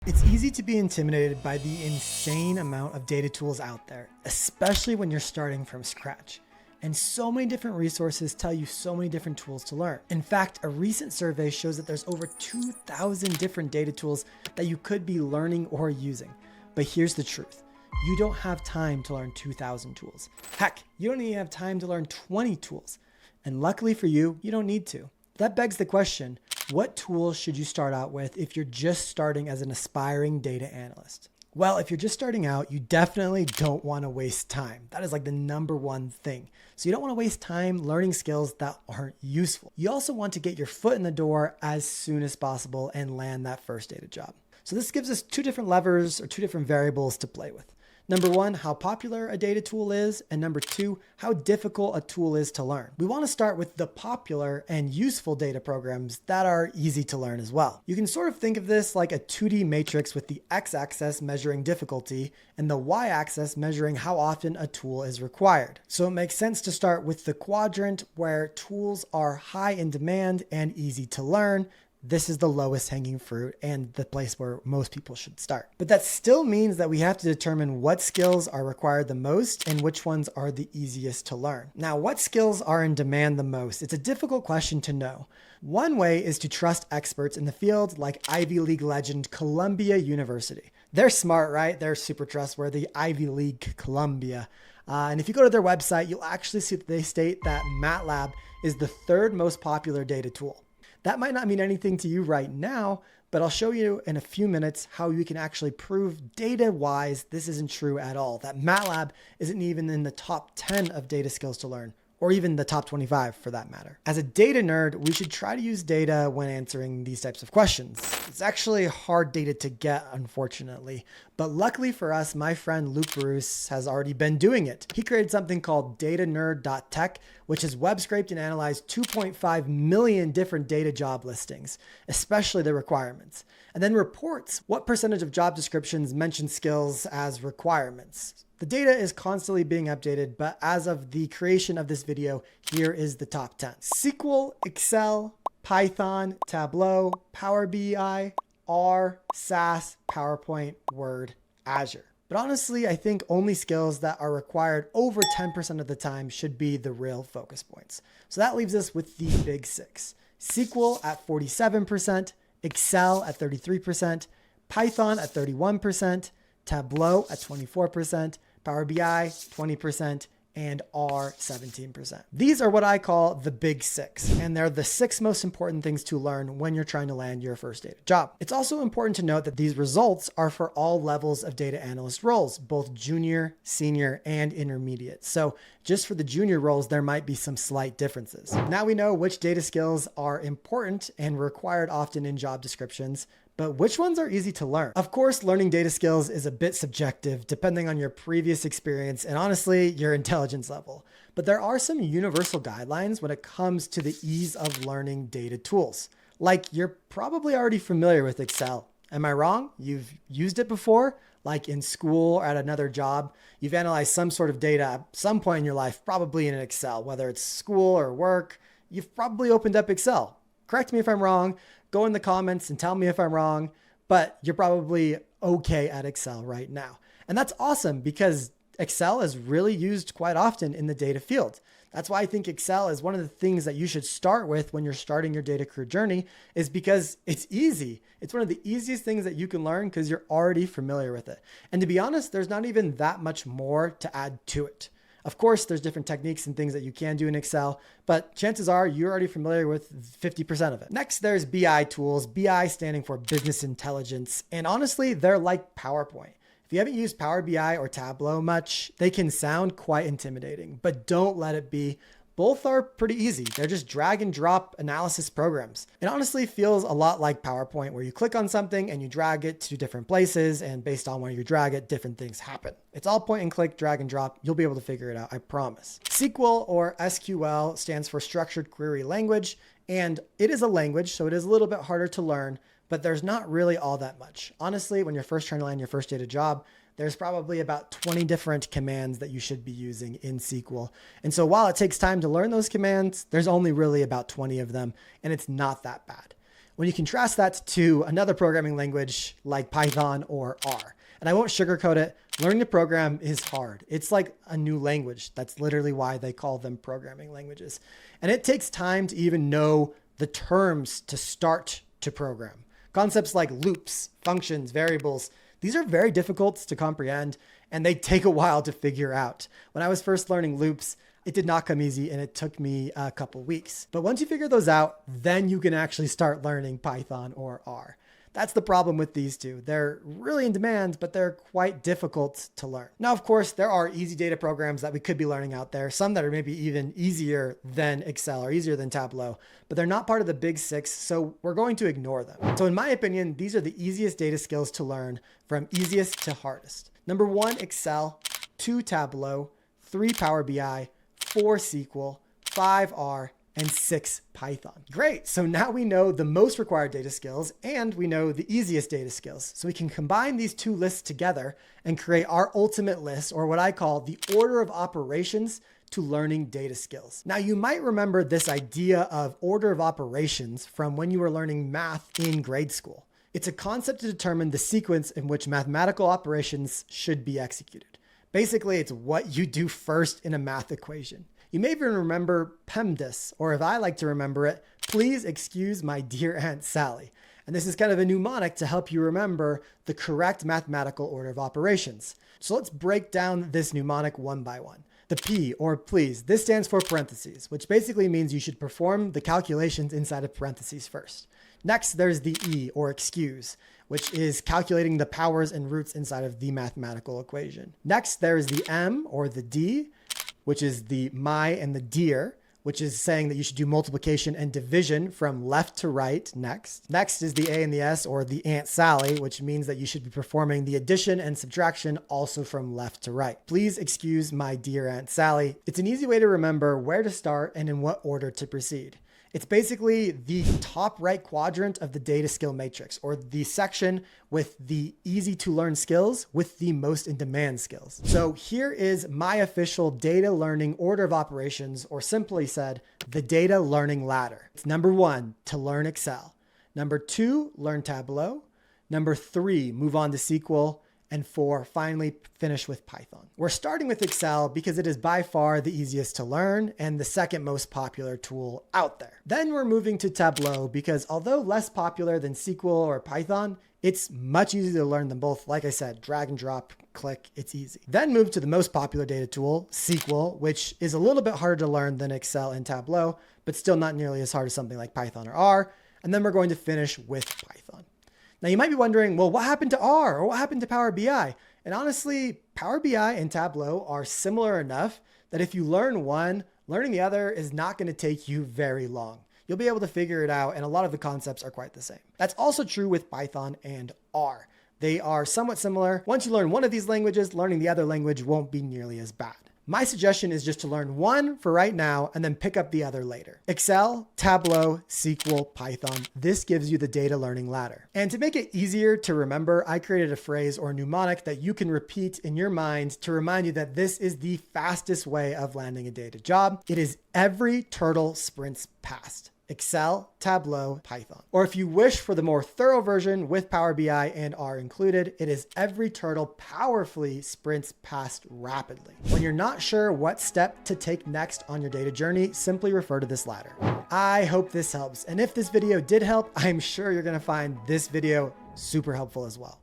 It's easy to be intimidated by the insane amount of data tools out there, especially when you're starting from scratch. And so many different resources tell you so many different tools to learn. In fact, a recent survey shows that there's over 2,000 different data tools that you could be learning or using. But here's the truth. You don't have time to learn 2,000 tools. Heck, you don't even have time to learn 20 tools. And luckily for you, you don't need to. That begs the question, what tools should you start out with if you're just starting as an aspiring data analyst? Well, if you're just starting out, you definitely don't want to waste time. That is like the number one thing. So you don't want to waste time learning skills that aren't useful. You also want to get your foot in the door as soon as possible and land that first data job. So this gives us two different levers or two different variables to play with. Number one, how popular a data tool is, and number two, how difficult a tool is to learn. We want to start with the popular and useful data programs that are easy to learn as well. You can sort of think of this like a 2D matrix with the x-axis measuring difficulty and the y-axis measuring how often a tool is required. So it makes sense to start with the quadrant where tools are high in demand and easy to learn. This is the lowest hanging fruit and the place where most people should start. But that still means that we have to determine what skills are required the most and which ones are the easiest to learn. Now, what skills are in demand the most? It's a difficult question to know. One way is to trust experts in the field like Ivy League legend Columbia University. They're smart, right? They're super trustworthy. Ivy League Columbia. And if you go to their website, you'll actually see that they state that MATLAB is the third most popular data tool. That might not mean anything to you right now, but I'll show you in a few minutes how you can actually prove data-wise this isn't true at all, that MATLAB isn't even in the top 10 of data skills to learn, or even the top 25 for that matter. As a data nerd, we should try to use data when answering these types of questions. It's actually hard data to get, unfortunately, but luckily for us, my friend Luke Bruce has already been doing it. He created something called datanerd.tech, which has web scraped and analyzed 2.5 million different data job listings, especially the requirements, and then reports what percentage of job descriptions mention skills as requirements. The data is constantly being updated, but as of the creation of this video, here is the top 10. SQL, Excel, Python, Tableau, Power BI, R, SAS, PowerPoint, Word, Azure. But honestly, I think only skills that are required over 10% of the time should be the real focus points. So that leaves us with the big six. SQL at 47%, Excel at 33%, Python at 31%, Tableau at 24%, Power BI 20%, and R 17%. These are what I call the big six, and they're the six most important things to learn when you're trying to land your first data job. It's also important to note that these results are for all levels of data analyst roles, both junior, senior, and intermediate. So just for the junior roles, there might be some slight differences. Now we know which data skills are important and required often in job descriptions, but which ones are easy to learn? Of course, learning data skills is a bit subjective depending on your previous experience and honestly, your intelligence level. But there are some universal guidelines when it comes to the ease of learning data tools. Like you're probably already familiar with Excel. Am I wrong? You've used it before? Like in school or at another job, you've analyzed some sort of data at some point in your life, probably in an Excel, whether it's school or work, you've probably opened up Excel. Correct me if I'm wrong. Go in the comments and tell me if I'm wrong, but you're probably okay at Excel right now. And that's awesome because Excel is really used quite often in the data field. That's why I think Excel is one of the things that you should start with when you're starting your data career journey, is because it's easy. It's one of the easiest things that you can learn because you're already familiar with it. And to be honest, there's not even that much more to add to it. Of course, there's different techniques and things that you can do in Excel, but chances are you're already familiar with 50% of it. Next, there's BI tools, BI standing for business intelligence. And honestly, they're like PowerPoint. If you haven't used Power BI or Tableau much, they can sound quite intimidating, but don't let it be. Both are pretty easy. They're just drag and drop analysis programs. It honestly feels a lot like PowerPoint, where you click on something and you drag it to different places, and based on where you drag it, different things happen. It's all point and click, drag and drop. You'll be able to figure it out, I promise. SQL or SQL stands for Structured Query Language, and it is a language, so it is a little bit harder to learn, but there's not really all that much. Honestly, when you're first trying to land your first data job, there's probably about 20 different commands that you should be using in SQL. And so while it takes time to learn those commands, there's only really about 20 of them, and it's not that bad. when you contrast that to another programming language like Python or R. And I won't sugarcoat it. Learning to program is hard. It's like a new language. That's literally why they call them programming languages. And it takes time to even know the terms to start to program. Concepts like loops, functions, variables, these are very difficult to comprehend, and they take a while to figure out. When I was first learning loops, it did not come easy, and it took me a couple weeks. But once you figure those out, then you can actually start learning Python or R. That's the problem with these two. They're really in demand, but they're quite difficult to learn. Now, of course, there are easy data programs that we could be learning out there, some that are maybe even easier than Excel or easier than Tableau, but they're not part of the big six, so we're going to ignore them. So in my opinion, these are the easiest data skills to learn from easiest to hardest. Number 1, Excel, 2, Tableau, 3, Power BI, 4, SQL, 5, R, and 6, Python. Great. So now we know the most required data skills and we know the easiest data skills. So we can combine these two lists together and create our ultimate list, or what I call the order of operations to learning data skills. Now you might remember this idea of order of operations from when you were learning math in grade school. It's a concept to determine the sequence in which mathematical operations should be executed. Basically, it's what you do first in a math equation. You may even remember PEMDAS, or if I like to remember it, please excuse my dear Aunt Sally. And this is kind of a mnemonic to help you remember the correct mathematical order of operations. So let's break down this mnemonic one by one. The P, or please, this stands for parentheses, which basically means you should perform the calculations inside of parentheses first. Next, there's the E, or excuse, which is calculating the powers and roots inside of the mathematical equation. Next, there is the M, or the D, which is the my and the dear, which is saying that you should do multiplication and division from left to right next. Next is the A and the S, or the Aunt Sally, which means that you should be performing the addition and subtraction also from left to right. Please excuse my dear Aunt Sally. It's an easy way to remember where to start and in what order to proceed. It's basically the top right quadrant of the data skill matrix, or the section with the easy to learn skills with the most in demand skills. So here is my official data learning order of operations, or simply said, the data learning ladder. It's number 1, to learn Excel. Number 2, learn Tableau. Number 3, move on to SQL. And 4, finally finish with Python. We're starting with Excel because it is by far the easiest to learn and the second most popular tool out there. Then we're moving to Tableau because although less popular than SQL or Python, it's much easier to learn them both. Like I said, drag and drop, click, it's easy. Then move to the most popular data tool, SQL, which is a little bit harder to learn than Excel and Tableau, but still not nearly as hard as something like Python or R. And then we're going to finish with Python. Now you might be wondering, well, what happened to R or what happened to Power BI? And honestly, Power BI and Tableau are similar enough that if you learn one, learning the other is not going to take you very long. You'll be able to figure it out, and a lot of the concepts are quite the same. That's also true with Python and R. They are somewhat similar. Once you learn one of these languages, learning the other language won't be nearly as bad. My suggestion is just to learn one for right now and then pick up the other later. Excel, Tableau, SQL, Python. This gives you the data learning ladder. And to make it easier to remember, I created a phrase or mnemonic that you can repeat in your mind to remind you that this is the fastest way of landing a data job. It is every turtle sprints past. Excel, Tableau, Python. Or if you wish for the more thorough version with Power BI and R included, it is every turtle powerfully sprints past rapidly. When you're not sure what step to take next on your data journey, simply refer to this ladder. I hope this helps. And if this video did help, I'm sure you're going to find this video super helpful as well.